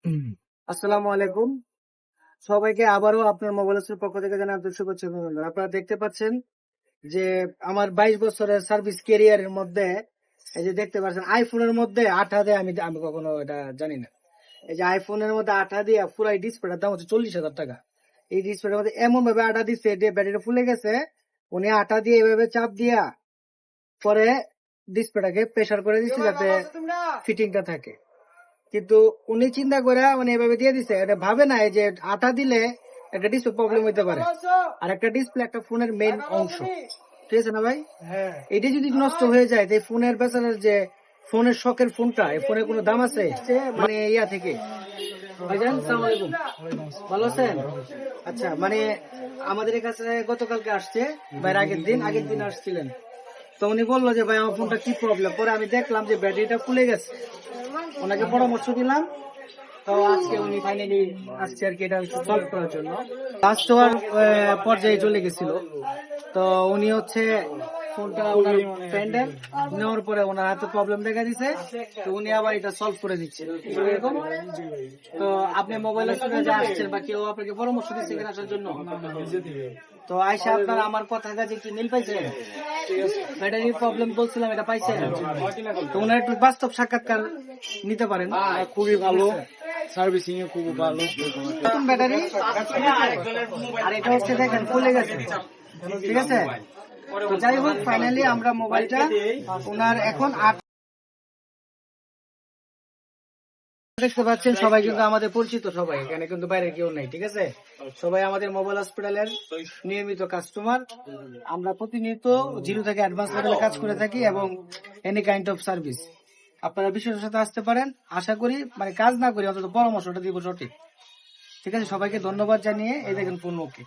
আসসালামু আলাইকুম। সবাইকে আবারও আপনার মোবাইলের পক্ষ থেকে জানাই আন্তরিক শুভেচ্ছা ও অভিনন্দন। আপনারা দেখতে পাচ্ছেন যে আমার 22 বছরের সার্ভিস ক্যারিয়ারের মধ্যে এই যে দেখতে পাচ্ছেন আইফোনের মধ্যে আঠা দেয় আমি কখনো এটা জানি না। এই যে আইফোনের মধ্যে আঠা দিয়ে পুরো ডিসপ্লেটার দাম হচ্ছে 40,000 টাকা। এই ডিসপ্লেটার মধ্যে এমন ভাবে আঠা দিচ্ছে যে ব্যাটারি ফুলে গেছে। উনি আঠা দিয়ে এভাবে চাপ দিয়া পরে ডিসপ্লেটাকে প্রেসার করে দিচ্ছে যাতে ফিটিংটা থাকে। কিন্তু উনি চিন্তা করে মানে এভাবে দিয়ে দিছে, এটা ভাবে না যে আঠা দিলে একটা ডিসপ্লে প্রবলেম হইতে পারে। আর একটা ডিসপ্লে একটা ফোনের মেইন অংশ, ঠিক আছে না ভাই? এটা যদি নষ্ট হয়ে যায় তাই ফোনের বেচারের যে ফোনের শখের ফোনটা, এই ফোনের কোনো দাম আছে মানে ইয়া থেকে? ভাইজান আসসালামু আলাইকুম, ভালো আছেন? আচ্ছা, মানে আমাদের কাছে গতকালকে আসছে ভাই, আগের দিন আসছিলেন। তো উনি বললো যে ভাই আমার ফোনটা কি প্রবলেম। পরে আমি দেখলাম যে ব্যাটারিটা ফুলে গেছে, ওনাকে পরামর্শ দিলাম। তো আজকে উনি ফাইনালি আসছে আর কি এটা সলভ করার জন্য। লাস্ট হওয়ার পর্যায়ে চলে গেছিল। তো উনি হচ্ছে ফোনটা ওনার ফ্রেন্ডের নেওয়ার পরে ওনার হাতে প্রবলেম দেখা দিছে, তো উনি আবার এটা সলভ করে দিচ্ছে এরকম। তো আপনি মোবাইলের সঙ্গে যে আসছেন বা কেউ আপনাকে পরামর্শ দিচ্ছে কিনা আসার জন্য, তো আইসা আপনার আমার কথা কাজে কি মিল পাইছেন? ব্যাটারি প্রবলেম বলছিলাম, এটা পাইছেন? তো ওনার একটু বাস্তব সাক্ষাৎকার নিতে পারেন। খুবই ভালো সার্ভিসিং এ, খুব ভালো নতুন ব্যাটারি, আর এটা হচ্ছে দেখেন ফুলে গেছে, ঠিক আছে? তো যাই হোক, ফাইনালি আমরা মোবাইলটা ওনার এখন দেখতে পাচ্ছেন সবাই কিন্তু আমাদের পরিচিত, সবাই এখানে কিন্তু বাইরে কেউ নাই, ঠিক আছে? সবাই আমাদের মোবাইল হসপিটালের নিয়মিত কাস্টমার। আমরা প্রতিনিয়ত জিরো থেকে অ্যাডভান্স লেভেলে কাজ করে থাকি এবং এনি কাইন্ড অফ সার্ভিস। আপনারা বিশেষের সাথে আসতে পারেন। আশা করি মানে কাজ না করি অন্তত পরামর্শটা দিব সঠিক, ঠিক আছে? সবাইকে ধন্যবাদ জানিয়ে এই দেখেন ফোন ওকে।